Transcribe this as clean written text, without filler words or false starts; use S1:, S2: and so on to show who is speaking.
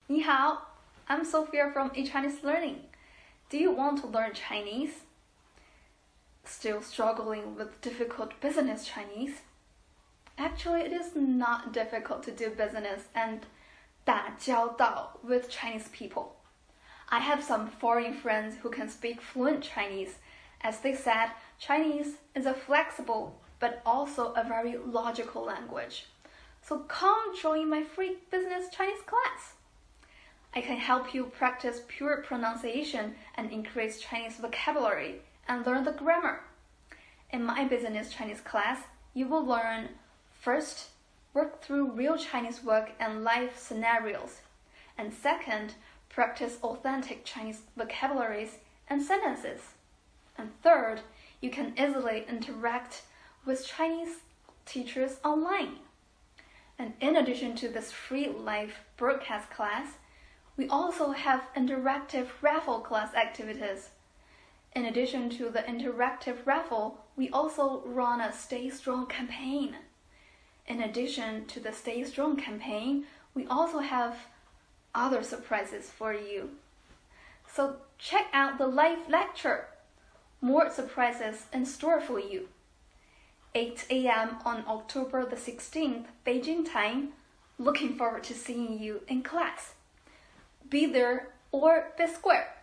S1: 你好, I'm Sophia from eChinese Learning. Do you want to learn Chinese? Still struggling with difficult business Chinese? Actually, it is not difficult to do business and 打交道 with Chinese people. I have some foreign friends who can speak fluent Chinese. As they said, Chinese is a flexible but also a very logical language. So come join my free business Chinese class. I can help you practice pure pronunciation and increase Chinese vocabulary and learn the grammar. In my business Chinese class, you will learn first, work through real Chinese work and life scenarios, and second, practice authentic Chinese vocabularies and sentences. And third, you can easily interact with Chinese teachers online. And in addition to this free live broadcast class, we also have interactive raffle class activities. In addition to the interactive raffle, we also run a Stay Strong campaign. In addition to the Stay Strong campaign, we also have other surprises for you. So check out the live lecture. More surprises in store for you. 8 a.m. on October the 16th, Beijing Time. Looking forward to seeing you in class. Be there or be square.